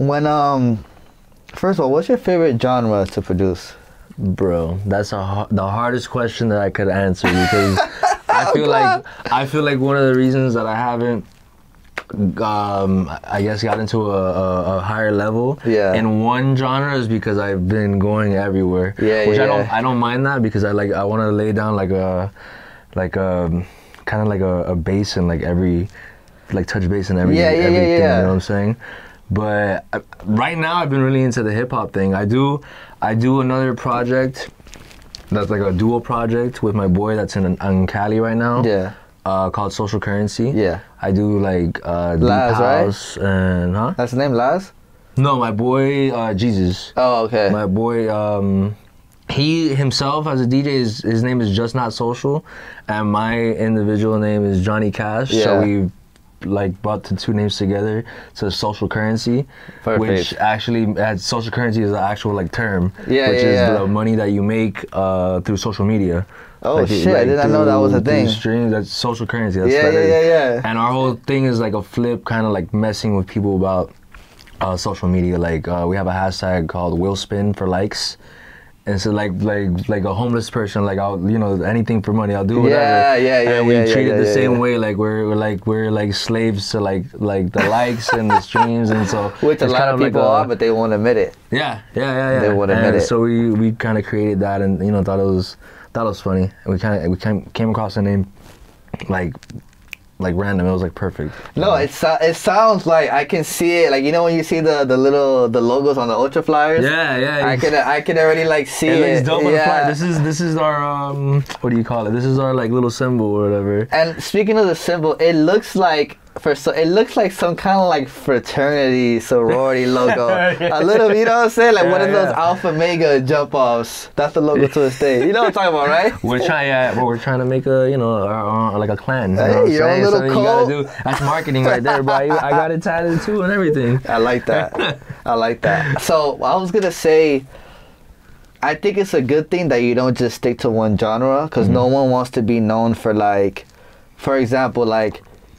When first of all, what's your favorite genre to produce? Bro, that's the hardest question that I could answer because I feel like one of the reasons that I haven't I guess got into a higher level in one genre is because I've been going everywhere. I don't mind that because I want to lay down like a kind of like a base in like every touch base in everything. You know what I'm saying? But right now I've been really into the hip hop thing. I do another project that's like a dual project with my boy that's in Cali right now. Yeah. Called Social Currency. Yeah. I do like deep house, right? And That's the name, Laz? No, my boy Jesus. Oh, okay. My boy he himself as a DJ his name is Just Not Social, and my individual name is Johnny Cash. Yeah. So we brought the two names together to Social Currency. Perfect. Which actually social currency is the actual term, which is the money that you make through social media. Oh shit! I did not know that was a thing. Streams, that's social currency. That's yeah. And our whole thing is like a flip, kind of like messing with people about social media. We have a hashtag called Will Spin for likes. And so like a homeless person, I'll anything for money, I'll do whatever. And we treat it the same way, we're slaves to the likes and the streams, and so which a lot of people are, but they won't admit it. Yeah. They won't admit it. So we kind of created that, and thought it was funny, and we came across the name like random. It was perfect. No, it sounds like I can see it. When you see the logos on the Ultra Flyers. Yeah. I can already see it. It looks dope on the flyer. This is our what do you call it? This is our little symbol or whatever. And speaking of the symbol, it looks like some kind of fraternity, sorority logo. A little, you know what I'm saying? One of those Alpha Mega jump offs. That's the logo to this day. You know what I'm talking about, right? We're trying to make a a clan. Hey, your own little cult. That's marketing right there, bro. I got it tatted too and everything. I like that. So I was gonna say, I think it's a good thing that you don't just stick to one genre, because no one wants to be known for for example,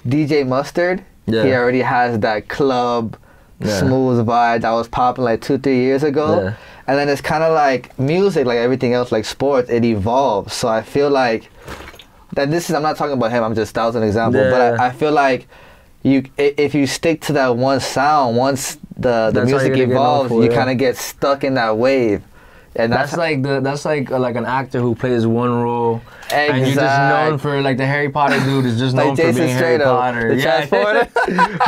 DJ Mustard. He already has that club smooth vibe that was popping 2-3 years ago. And then it's kind of like music, like everything else, like sports, it evolves. So I feel like that I'm not talking about him, I'm just an example, but I feel like if you stick to that one sound, once the music evolves, you kind of get stuck in that wave. And that's like an actor who plays one role, and you're just known for the Harry Potter dude is just known for being Harry Potter.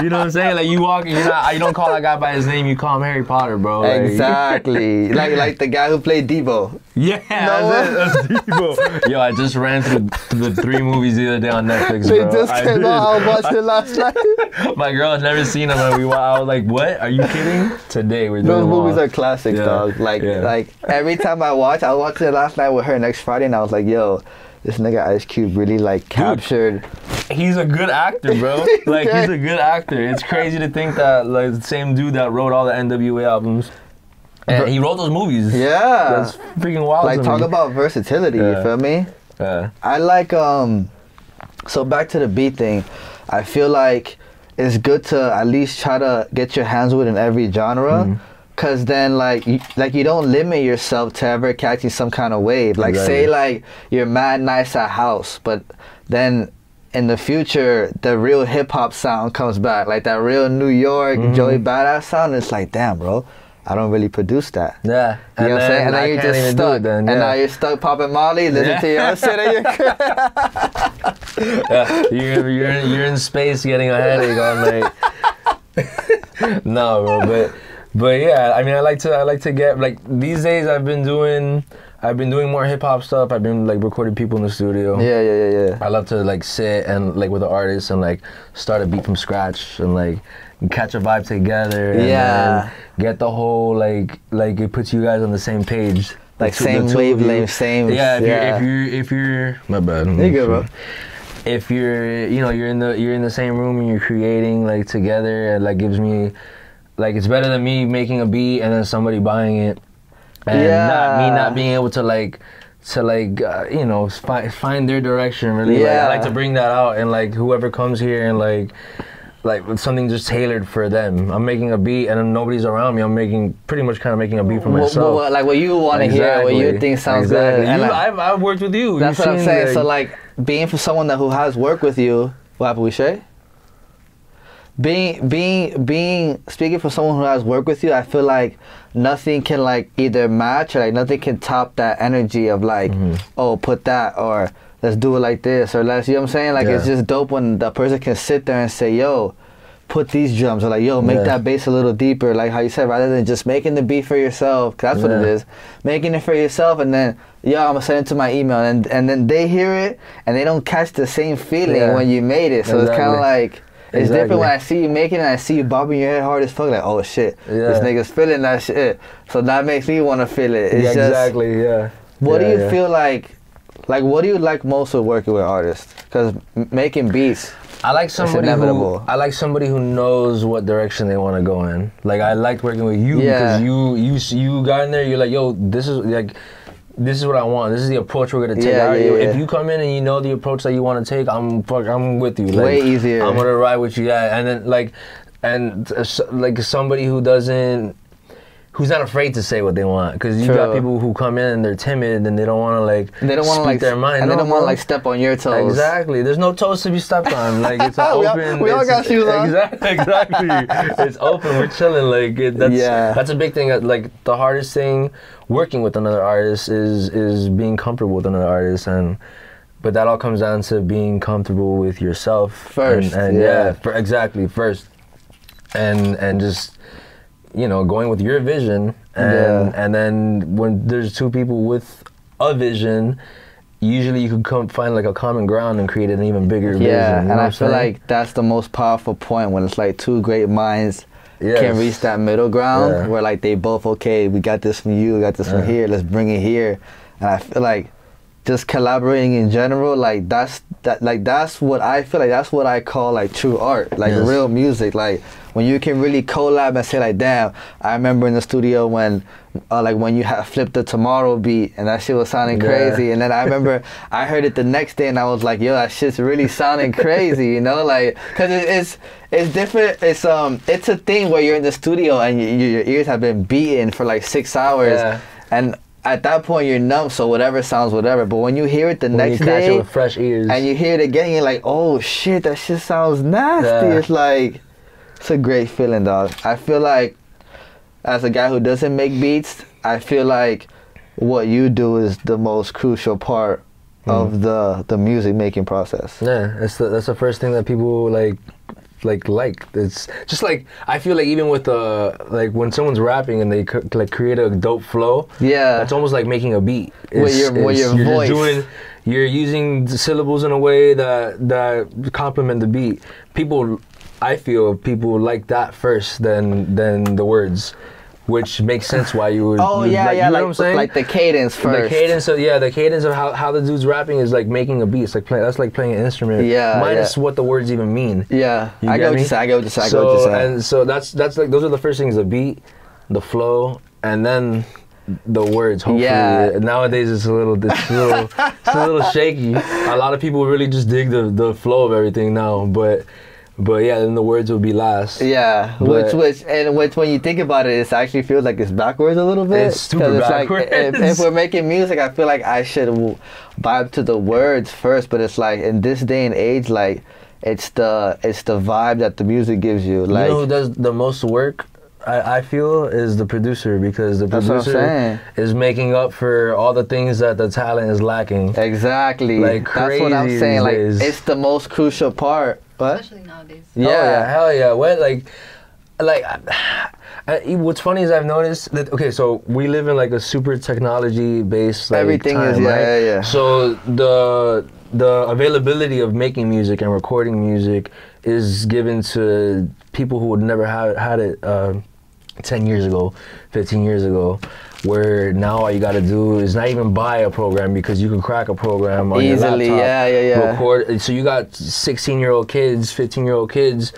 You know what I'm saying? You walk, you don't call that guy by his name, you call him Harry Potter, bro. Exactly. like the guy who played Debo. Yeah, that's Debo. Yo, I just ran through the 3 movies the other day on Netflix, bro. They just came out. I watched it last night. My girl had never seen them, and I was like, what? Are you kidding? Today we're doing those movies are classics, dog. Every time I watched it last night with her next Friday, and I was like, yo, this nigga Ice Cube really captured. Dude, he's a good actor, bro. He's a good actor. It's crazy to think that the same dude that wrote all the NWA albums, and he wrote those movies. Yeah. That's freaking wild. Talk about versatility, you feel me? Yeah. I so back to the beat thing, I feel like it's good to at least try to get your hands with in every genre. Cause then you don't limit yourself to ever catching some kind of wave. Say you're mad nice at house, but then in the future the real hip hop sound comes back, that real New York Joey Badass sound. It's damn, bro, I don't really produce that. Yeah. You know what I'm saying? And then you're just stuck. And now you're stuck popping Molly, listen to your shit in your crib. You're in space getting a headache all night. No, bro, but yeah, I mean, I like to get these days. I've been doing more hip hop stuff. I've been recording people in the studio. Yeah. I love to sit and with an artist and start a beat from scratch and catch a vibe together. And then get the whole it puts you guys on the same page. Same wavelength, same. Yeah. If you're my bad. There you go, bro. If you're you're in the same room and you're creating together, it gives me. It's better than me making a beat and then somebody buying it, and not being able to find their direction. Really, I like to bring that out, and whoever comes here and like something just tailored for them. I'm making a beat and then nobody's around me. I'm pretty much kind of making a beat for myself. Like what you want to hear, what you think sounds good. And I've worked with you. That's what I'm saying. So like being for someone who has worked with you, what happened with Shay? Speaking for someone who has worked with you, I feel like nothing can like either match or like nothing can top that energy of like, oh, put that, or let's do it like this, or let's, you know what I'm saying? Like, it's just dope when the person can sit there and say, yo, put these drums, or like, yo, make that bass a little deeper, like how you said, rather than just making the beat for yourself, 'cause that's what it is, making it for yourself, and then, yo, I'm gonna send it to my email, and then they hear it, and they don't catch the same feeling when you made it, so it's kind of like, it's different when I see you making it and I see you bobbing your head hard as fuck, like, oh shit, this nigga's feeling that shit, so that makes me want to feel it. It's just, what do you feel like what do you like most of working with artists? Because making beats, I like somebody who knows what direction they want to go in. Like, I liked working with you because you got in there, you're like, yo, this is what I want. This is the approach we're gonna take. If you come in and you know the approach that you want to take, I'm with you. Like, way easier. I'm gonna ride with you. And then like somebody who's not afraid to say what they want, because you got people who come in and they're timid and they don't want to speak their mind, and they don't want to like step on your toes. Exactly. There's no toes to be stepped on. Like, it's open. we all got shoes on. Exactly. It's open. We're chilling. Like, that's a big thing. Like, the hardest thing working with another artist is being comfortable with another artist, but that all comes down to being comfortable with yourself first. Exactly, first, and just, you know, going with your vision, and then when there's two people with a vision, usually you could find like a common ground and create an even bigger vision. Yeah, and I feel like that's the most powerful point, when it's like two great minds can reach that middle ground where like they both, okay, we got this from you, we got this from here, let's bring it here. And I feel like just collaborating in general, like that's what I feel like, that's what I call like true art, like real music, like when you can really collab and say like, damn, I remember in the studio when like when you had flipped the Tomorrow beat and that shit was sounding crazy, and then I remember I heard it the next day and I was like, yo, that shit's really sounding crazy, you know, like, cause it's different. It's a thing where you're in the studio and your ears have been beaten for like 6 hours, and at that point you're numb, so whatever sounds whatever. But when you hear it the next day, catch it with fresh ears, and you hear it again, you're like, oh shit, that shit sounds nasty. It's like, it's a great feeling, dog. I feel like, as a guy who doesn't make beats, I feel like what you do is the most crucial part of the music making process. Yeah, that's the first thing that people like. It's just like, I feel like even with like when someone's rapping and they like create a dope flow, that's almost like making a beat. With your voice. You're using the syllables in a way that complement the beat. I feel people like that first than the words, which makes sense why you would. Oh, you know what I'm saying? Like the cadence first. The cadence of how the dude's rapping is like making a beat. It's like that's like playing an instrument. Minus what the words even mean. Yeah, I get what you're saying. And so that's like, those are the first things: the beat, the flow, and then the words. Hopefully, nowadays it's a little shaky. A lot of people really just dig the flow of everything now, but then the words will be last. Yeah, which when you think about it, it actually feels like it's backwards a little bit. It's super backwards. Like, if we're making music, I feel like I should vibe to the words first. But it's like, in this day and age, like it's the vibe that the music gives you. Like, you know who does the most work? I feel is the producer, because the producer is making up for all the things that the talent is lacking. Exactly. Like, that's what I'm saying. Like, it's the most crucial part. But especially nowadays. Yeah, hell yeah. What, what's funny is I've noticed that, okay, so we live in like a super technology based like, everything time, is right? So the availability of making music and recording music is given to people who would never had it 10 years ago, 15 years ago, where now all you got to do is not even buy a program, because you can crack a program on easily, your laptop. Record. So you got 16-year-old kids, 15-year-old kids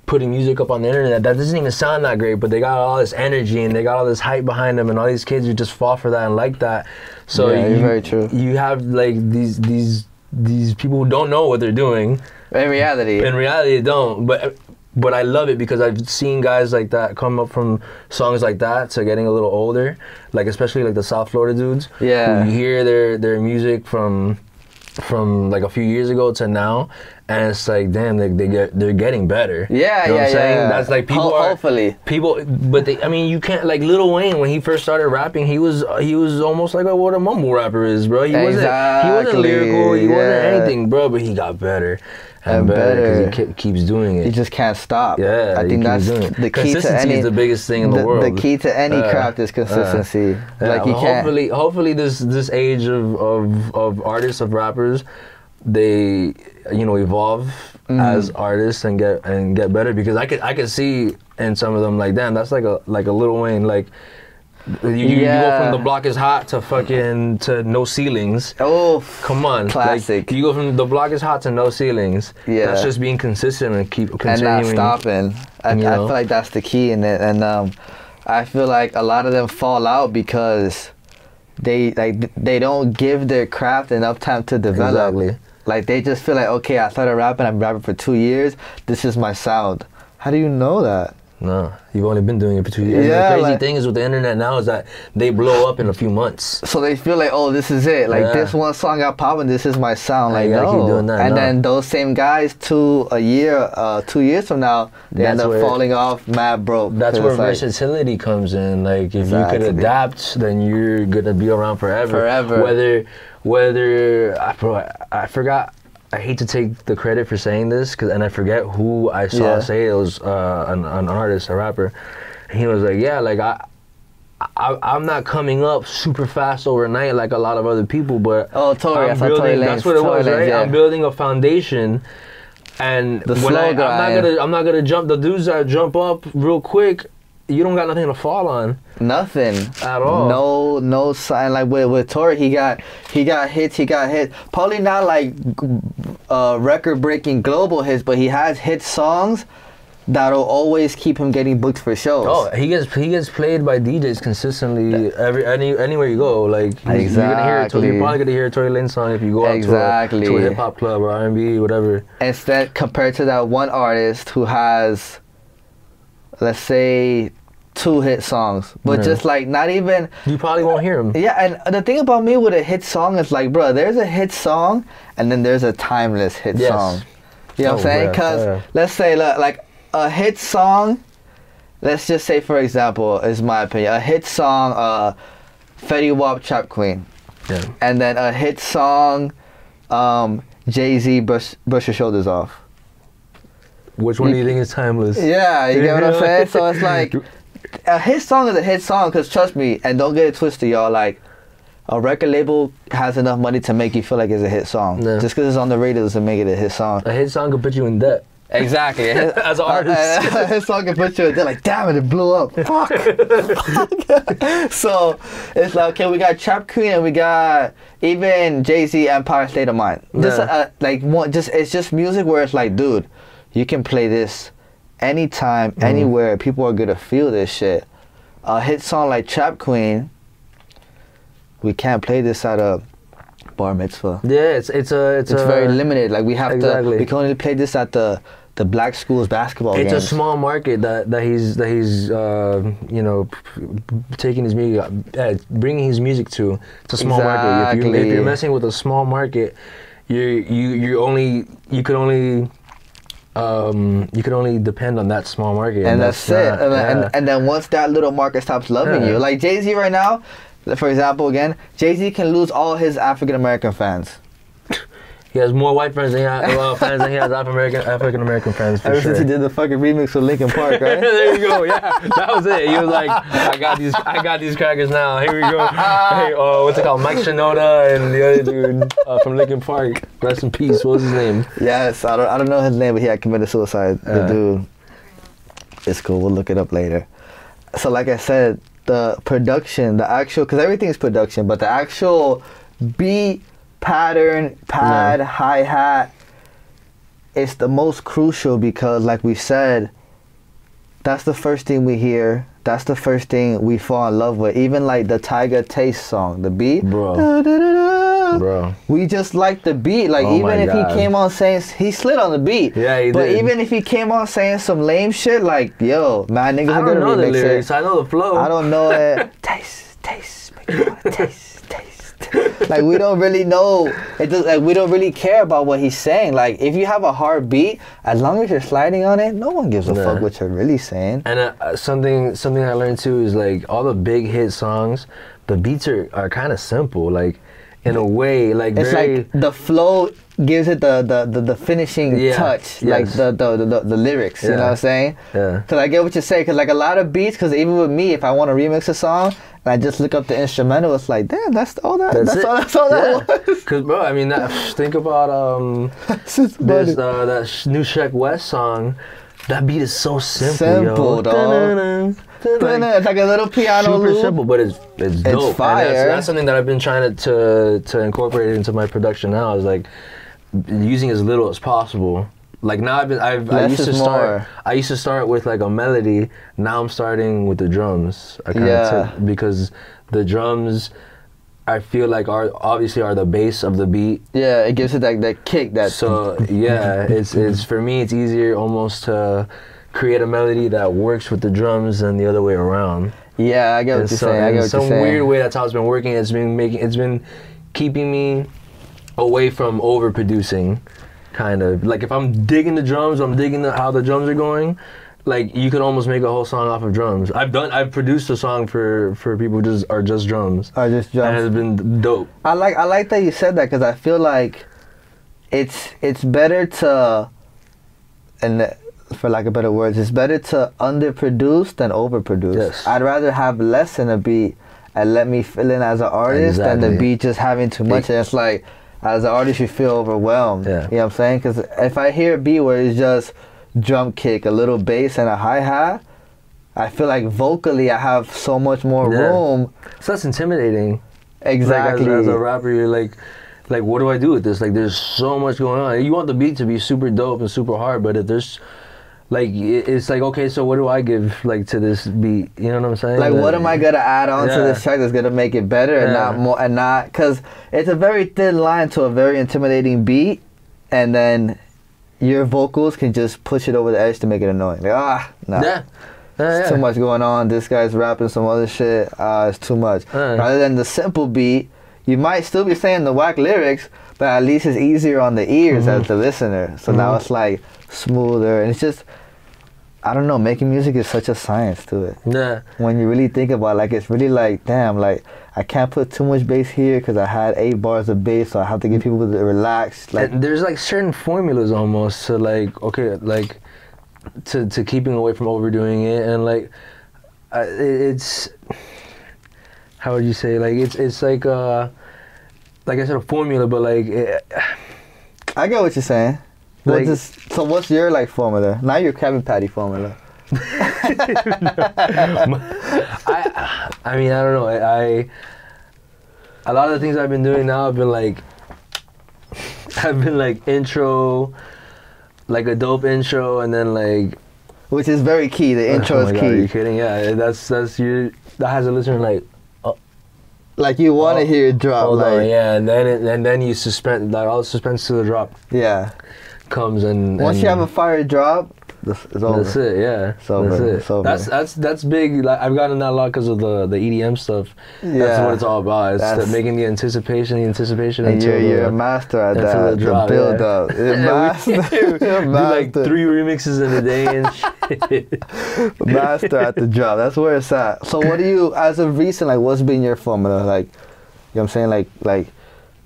putting music up on the internet that doesn't even sound that great, but they got all this energy and they got all this hype behind them, and all these kids who just fall for that and like that. So you're very true. You have like these people who don't know what they're doing. In reality, they don't. but I love it because I've seen guys like that come up from songs like that to getting a little older, like especially like the South Florida dudes. Yeah. You hear their music from like a few years ago to now, and it's like, damn, they're getting better. Yeah, you know what I'm saying? yeah. That's like Hopefully. But I mean, you can't, like Lil Wayne, when he first started rapping, he was almost like what a mumble rapper is, bro. He wasn't lyrical, he wasn't anything, bro, but he got better and better because he keeps doing it. He just can't stop. Yeah, I think that's the key to any. Consistency is the biggest thing in the world. The key to any craft is consistency. Like you can't. Hopefully, this age of artists, of rappers, they evolve as artists and get better, because I could see in some of them, like, damn, that's like a Lil Wayne, like. You go from the block is hot to no ceilings. Oh, come on, classic. Like, you go from the block is hot to no ceilings. Yeah, that's just being consistent and continuing and not stopping. I feel like that's the key in it, and I feel like a lot of them fall out because they don't give their craft enough time to develop. Exactly. Like they just feel like, okay, I started rapping. I'm rapping for 2 years. This is my sound. How do you know that? No, you've only been doing it for 2 years. Yeah, and the crazy thing is with the internet now is that they blow up in a few months. So they feel like, oh, this is it. Like this one song got popping. This is my sound. Like no. Keep doing that, and then those same guys, 2 years from now, they end up falling off, mad broke. That's where versatility comes in. Like if you could adapt, then you're gonna be around forever. Forever. Whether I forgot. I hate to take the credit for saying this, and I forget who I saw say it. It was an artist, a rapper. And he was like, yeah, like I'm not coming up super fast overnight like a lot of other people, but that's what it was, right? Yeah. I'm building a foundation, and I'm not gonna jump. The dudes that jump up real quick, you don't got nothing to fall on. Nothing at all. No sign. Like with Tory, he got hits. Probably not like record-breaking global hits, but he has hit songs that'll always keep him getting booked for shows. Oh, he gets played by DJs consistently anywhere you go. Like you're probably gonna hear a Tory Lanez song if you go out to a hip hop club or R&B, whatever. Instead, compared to that one artist who has, let's say, 2 hit songs, but just like not even. You probably won't hear them. Yeah, and the thing about me with a hit song is like, bro, there's a hit song and then there's a timeless hit song. You know what I'm saying? Because let's say like a hit song. Let's just say, for example, is my opinion, a hit song, Fetty Wap, Trap Queen, and then a hit song, Jay-Z, Brush Your Shoulders Off. Which one do you think is timeless? Yeah, you get what I'm saying? So it's like, a hit song is a hit song, because trust me, and don't get it twisted, y'all, like, a record label has enough money to make you feel like it's a hit song. Yeah. Just because it's on the radio doesn't make it a hit song. A hit song could put you in debt. Exactly. As an artist. A hit song can put you in debt, like, damn it blew up. Fuck. So, it's like, okay, we got Trap Queen and we got even Jay-Z, Empire State of Mind. It's just music where it's like, dude, you can play this anytime, anywhere. People are gonna feel this shit. A hit song like Trap Queen, we can't play this at a bar mitzvah. Yeah, it's very limited. Like we have to. We can only play this at the black schools basketball games. It's a small market that he's taking his music, bringing his music to. It's a small market. If you're messing with a small market, you can only depend on that small market, and that's it. And then once that little market stops loving you, like Jay-Z right now, for example, again, Jay-Z can lose all his African American fans. He has more white fans than he has African American fans. Ever since he did the fucking remix with Linkin Park, right? There you go. Yeah, that was it. He was like, I got these crackers now. Here we go. Hey, what's it called? Mike Shinoda and the other dude from Linkin Park. Rest in peace. What was his name? Yes, I don't know his name, but he had committed suicide. The dude. It's cool. We'll look it up later. So, like I said, the production, the actual, because everything is production, but the actual beat, pattern, pad, hi-hat, it's the most crucial because, like we said, that's the first thing we hear. That's the first thing we fall in love with. Even like the Tiger Taste song, the beat. Bro. Da, da, da, da, Bro. We just like the beat. Like, even if he came on saying, he slid on the beat. Yeah, he did. But even if he came on saying some lame shit, like, yo, man, niggas are gonna remix it. I don't know the lyrics. I know the flow. I don't know it. Taste, make you wanna taste. Like, we don't really know. Like, we don't really care about what he's saying. Like, if you have a hard beat, as long as you're sliding on it, no one gives a fuck what you're really saying. And something I learned too is, like, all the big hit songs, the beats are kind of simple. Like, in a way, like, it's like the flow gives it the finishing touch, like the lyrics. You know what I'm saying? Yeah. Cause I get what you're saying. Cause like a lot of beats. Cause even with me, if I want to remix a song and I just look up the instrumental, it's like, damn, that's all that. That's all that was. Cause bro, I mean, think about that new Sheck West song. That beat is so simple, dog. It's like a little piano super loop. Simple, but it's dope. Fire. And that's something that I've been trying to incorporate into my production now. Is like using as little as possible. Like now I used to start with like a melody. Now I'm starting with the drums. Because the drums, I feel like are the base of the beat. Yeah, it gives it that kick. So yeah, it's for me it's easier almost to create a melody that works with the drums than the other way around. Yeah, I get what you're saying. In some weird way, that's how it's been working. It's been keeping me away from overproducing, kind of. Like if I'm digging the drums, I'm digging how the drums are going. Like you could almost make a whole song off of drums. I've produced a song for people who are just drums. And it's been dope. I like that you said that because I feel like it's better to, and for lack of better words, it's better to underproduce than overproduce. Yes. I'd rather have less in a beat and let me fill in as an artist than the beat just having too much. And it's like, as an artist, you feel overwhelmed. Yeah. You know what I'm saying? Because if I hear a beat where it's just drum kick, a little bass, and a hi-hat, I feel like vocally I have so much more room. So that's intimidating. Exactly. Like as a rapper, you're like, what do I do with this? Like, there's so much going on. You want the beat to be super dope and super hard, but if there's like, it's like, okay, so what do I give like to this beat? You know what I'm saying? Like, what am I gonna add on to this track that's gonna make it better and not more, and not, because it's a very thin line to a very intimidating beat, and then your vocals can just push it over the edge to make it annoying. Like, it's too much going on. This guy's rapping some other shit. It's too much. Rather than the simple beat, you might still be saying the whack lyrics, but at least it's easier on the ears as the listener. So now it's like smoother, and it's just, I don't know, making music is such a science to it. Yeah. When you really think about it, like, it's really like, damn, like, I can't put too much bass here because I had 8 bars of bass, so I have to get people to relax. Like, and there's like certain formulas almost to like, okay, like to keeping away from overdoing it, and like it's, how would you say, like it's like I said, a formula, but like I get what you're saying. Like, so what's your like formula? Not your Krabby Patty formula. I mean, I don't know. A lot of the things I've been doing now have been like intro, like a dope intro, and then like, which is very key. The intro is key. God, are you kidding? Yeah, that's you. That has a listener like, like you want to hear it drop. Like, yeah, and then you suspend, like all suspense to the drop. Yeah. Comes and once you have a fire drop, it's over. That's it. Yeah, that's big. Like, I've gotten that a lot because of the EDM stuff. Yeah, that's what it's all about. It's making the anticipation. And you're a master at that. The build up. You're like 3 remixes in a day and shit. Master at the drop. That's where it's at. So what do you, as of recent, like, what's been your formula? Like, you know what I'm saying? Like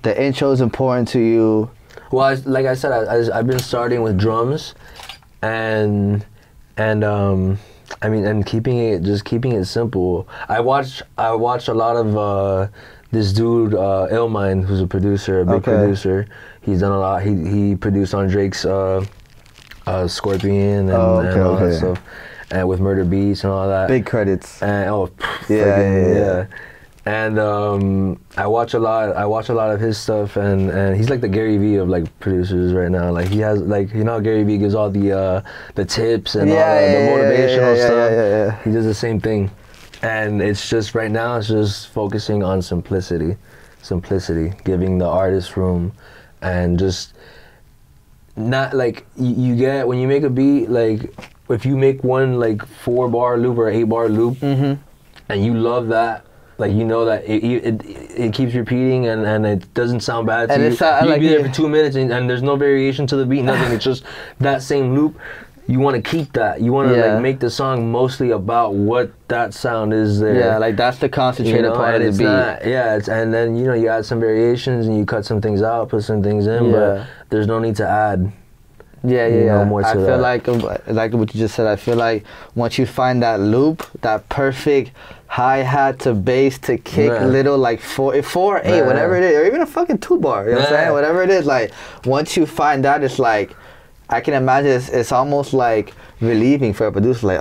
the intro is important to you. Well, like I said, I've been starting with drums, and I mean, and keeping it simple. I watch a lot of this dude Illmind, who's a producer, a big producer. He's done a lot. He produced on Drake's Scorpion and all that stuff, and with Murder Beats and all that. Big credits. And yeah. And I watch a lot of his stuff, and he's like the Gary Vee of like producers right now. Like, he has, like, you know how Gary Vee gives all the tips and all the motivational stuff. Yeah. He does the same thing, and it's just right now it's just focusing on simplicity. simplicity, giving the artist room, and just not like you get when you make a beat, like if you make one like 4-bar loop or 8-bar loop, and you love that. Like, you know that it keeps repeating and it doesn't sound bad to you. You can be there for 2 minutes and there's no variation to the beat, nothing. It's just that same loop. You want to keep that. You want to like make the song mostly about what that sound is there. Yeah, like that's the concentrated part of the beat. And then you add some variations and you cut some things out, put some things in, but there's no need to add. More to I feel like what you just said. I feel like once you find that loop, that perfect hi-hat to bass to kick, little like 4 or 8, whatever it is, or even a fucking 2-bar, you know what I'm saying? Whatever it is, like once you find that, it's like, I can imagine it's almost like relieving for a producer, like,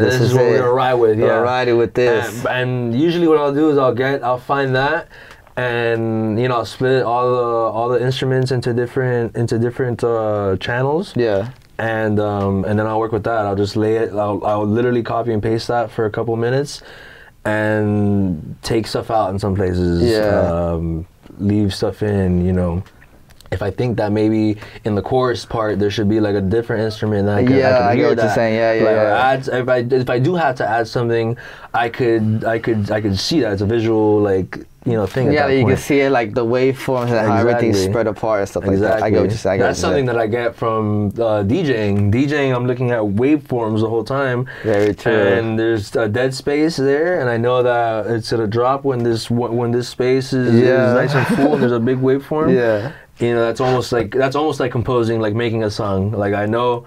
this is what we're gonna ride with. We're riding with this. And usually what I'll do is I'll find that, and I'll split all the instruments into different channels. Yeah. And then I'll work with that. I'll just lay it. I'll literally copy and paste that for a couple minutes, and take stuff out in some places. Yeah. Leave stuff in. If I think that maybe in the chorus part there should be like a different instrument, that I can I hear get what you're saying. If I do have to add something, I could see that it's a visual thing. Yeah, you can see it like the waveforms and how everything's spread apart and stuff like that. I get what you're saying. That's something that I get from DJing. DJing, I'm looking at waveforms the whole time. Very true. And there's a dead space there, and I know that it's gonna drop when this space is nice and full. And there's a big waveform. Yeah. That's almost like composing, like making a song. Like I know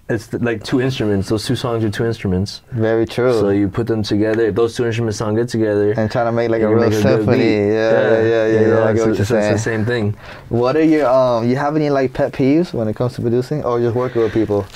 it's like 2 instruments. Those 2 songs are 2 instruments. Very true. So you put them together. If those 2 instruments sound good together, and try to make like a real symphony. Yeah. I get what you're saying. It's the same thing. What are your you have any like pet peeves when it comes to producing, or just working with people?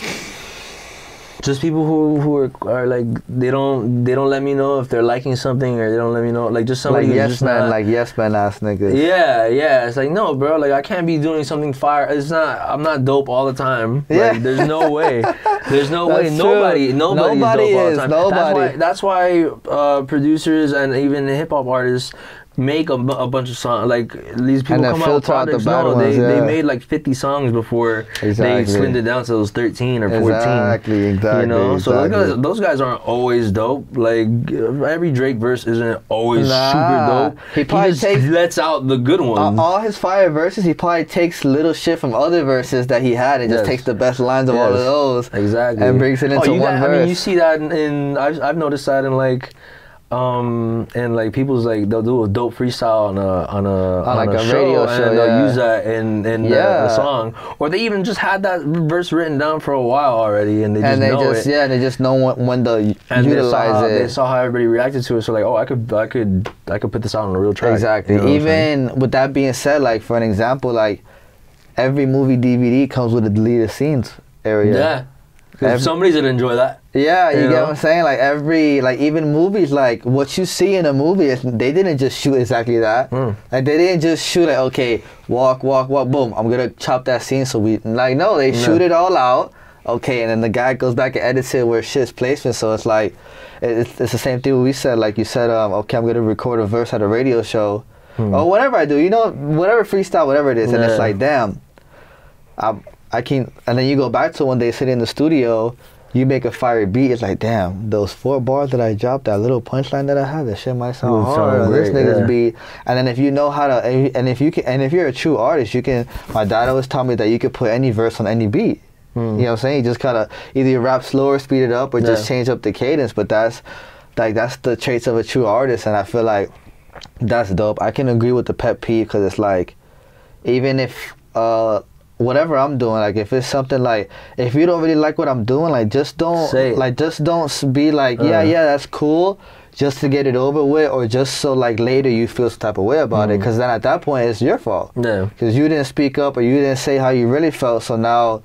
Just people who are like they don't let me know if they're liking something, or they don't let me know, like just somebody like yes man, like yes man ass niggas. Yeah. It's like, no, bro, like I can't be doing something fire. I'm not dope all the time. Yeah. Like, there's no way. There's no way. Nobody is dope all the time. Nobody. That's why producers and even hip hop artists make a bunch of songs. Like these people come out with projects. They made like 50 songs before they slimmed it down to those 13 or 14. Exactly. So those guys aren't always dope. Like every Drake verse isn't always super dope. He just lets out the good ones. All his fire verses, he probably takes little shit from other verses that he had and just takes the best lines of all of those. Exactly. And brings it into one verse. I mean, you see that in I've noticed that in like and like people's like they'll do a dope freestyle on a show, radio show, and they'll use that in the song, or they even just had that verse written down for a while already, and they just know when to utilize it. They saw how everybody reacted to it, so like, oh, I could put this out on a real track. Exactly. Even with that being said, like for an example, like every movie DVD comes with a deleted scenes area. Yeah. Somebody's gonna enjoy that. Yeah, you get what I'm saying? Like even movies, like what you see in a movie, they didn't just shoot exactly that. Like they didn't just shoot like, okay, walk, boom, I'm gonna chop that scene so we, like, no, they shoot it all out, okay, and then the guy goes back and edits it where shit's placement, so it's like, it's the same thing we said, like you said, okay, I'm gonna record a verse at a radio show, or whatever I do, whatever freestyle, whatever it is, and it's like, damn, I can't, and then you go back to one day sitting in the studio, you make a fiery beat, it's like, damn, those 4 bars that I dropped, that little punchline that I had, that shit might sound hard on this nigga's beat. And then if you know how to, and if you're a true artist, you can, my dad always taught me that you could put any verse on any beat. You know what I'm saying? You just kind of either rap slower, speed it up, or just change up the cadence. But that's the traits of a true artist, and I feel like that's dope. I can agree with the pet peeve, because it's like, even if, whatever I'm doing, like if it's something like, if you don't really like what I'm doing, like just don't be like, yeah, that's cool, just to get it over with, or just so like later you feel some type of way about it, because then at that point it's your fault. Yeah. Because you didn't speak up, or you didn't say how you really felt, so now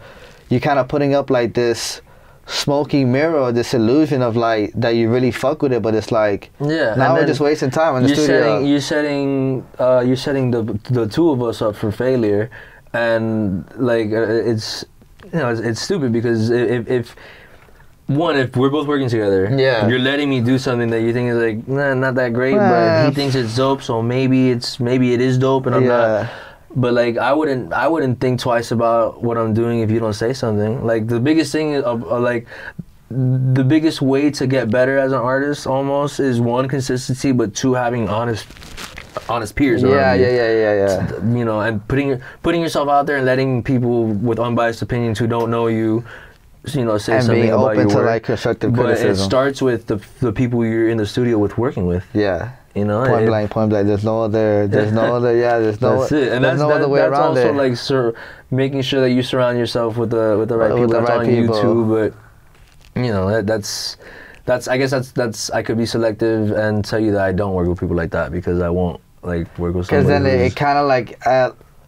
you're kind of putting up like this smoky mirror, or this illusion of like that you really fuck with it, but it's like, now we're just wasting time in the studio. You're setting the 2 of us up for failure. And like it's stupid, because if one, if we're both working together, you're letting me do something that you think is like, nah, not that great, but he thinks it's dope, so maybe it is dope, and I'm not. But like, I wouldn't think twice about what I'm doing if you don't say something. Like, the biggest thing is like, the biggest way to get better as an artist almost is, one, consistency, but two, having honest peers around you. Yeah. You know, and putting yourself out there and letting people with unbiased opinions who don't know you, you know, say and something about your work. And being open to like constructive criticism. But it starts with the people you're in the studio working with. Yeah. You know, point blank. There's no other. That's it. And that's other way around it. That's also like making sure that you surround yourself with the right people. That's on YouTube, but you know, that's I guess that's I could be selective and tell you that I don't work with people like that, because I won't like work with somebody. Because then it kind of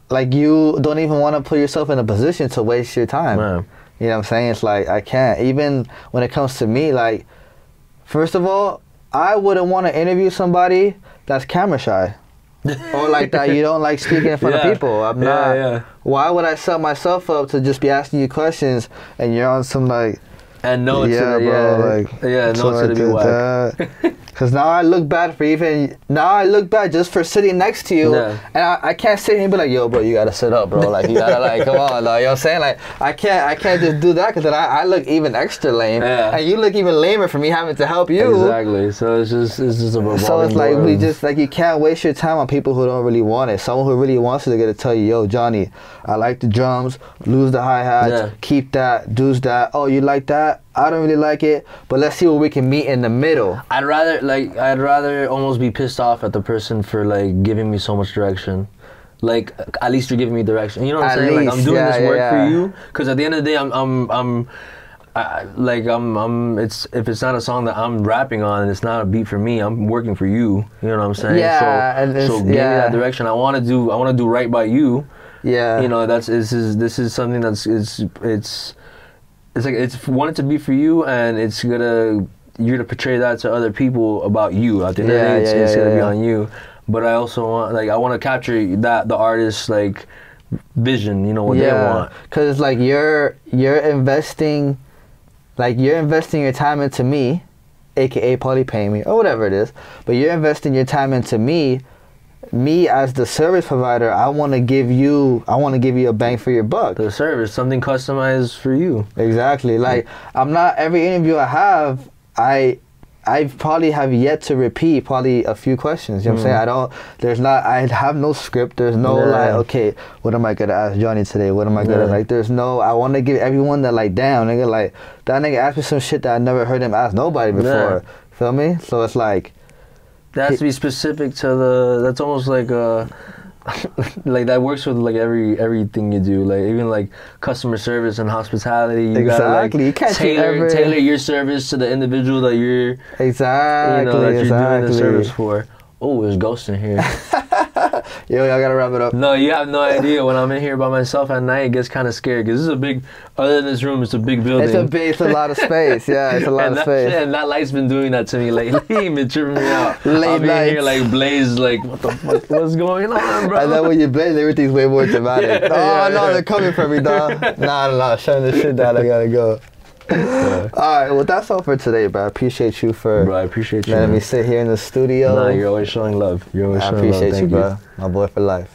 like you don't even want to put yourself in a position to waste your time. Man. You know what I'm saying? It's like, I can't. Even when it comes to me, like, first of all, I wouldn't want to interview somebody that's camera shy. Or like that you don't like speaking in front of people. I'm not. Yeah. Why would I set myself up to just be asking you questions and you're on some like... And know it's to be whack. Because now I look bad just for sitting next to you, and I can't sit here and be like, yo, bro, you gotta sit up, bro. Like, you gotta like, come on, like, you know what I'm saying? Like, I can't just do that, because then I look even extra lame, and you look even lamer for me having to help you. Exactly. So it's just a revolving So it's like we just like, you can't waste your time on people who don't really want it. Someone who really wants it, they're gonna tell you, yo, Johnny, I like the drums, lose the hi-hats, keep that, do's that. Oh, you like that? I don't really like it, but let's see where we can meet in the middle. I'd rather almost be pissed off at the person for like giving me so much direction. Like, at least you're giving me direction. You know what I'm saying? Like, I'm doing this work for you, because at the end of the day, if it's not a song that I'm rapping on and it's not a beat for me, I'm working for you. You know what I'm saying? Yeah. So give me that direction. I want to do right by you. Yeah. You know, this is something that's it's like, it's wanted to be for you, and you're gonna portray that to other people about you. At the end of the day, it's gonna be on you. But I also want, like, I want to capture that, the artist's like vision, you know, what they want. Because it's like you're investing your time into me, aka probably paying me or whatever it is. But you're investing your time into me. Me as the service provider, I want to give you a bang for your buck. The service, something customized for you. Exactly. Like, I'm not, every interview I have, I probably have yet to repeat probably a few questions. You know what I'm saying? I have no script. There's no like, okay, what am I gonna ask Johnny today? What am I gonna like? There's no, I want to give everyone that like, damn, nigga, like, that nigga asked me some shit that I never heard him ask nobody before. Feel me? So it's like, that has to be specific to that's almost like like that works with like everything you do, like even like customer service and hospitality. You gotta like you can't tailor your service to the individual that you're doing the service for. Oh, there's ghosts in here. Yo, y'all gotta wrap it up. No, you have no idea. When I'm in here by myself at night, it gets kind of scary, because this is a big, other than this room, it's a big building. It's a lot of space. Yeah, it's a lot of space. And that light's been doing that to me lately. Been tripping me out. Late nights. I'm in here like blaze, like, what the fuck, what's going on, bro? And then when you blaze, everything's way more dramatic. They're coming for me, dog. Nah, shutting this shit down, I gotta go. Alright, well, that's all for today, bro. I appreciate you for letting me sit here in the studio. Nah, you're always showing love. I appreciate you, bro. My boy for life.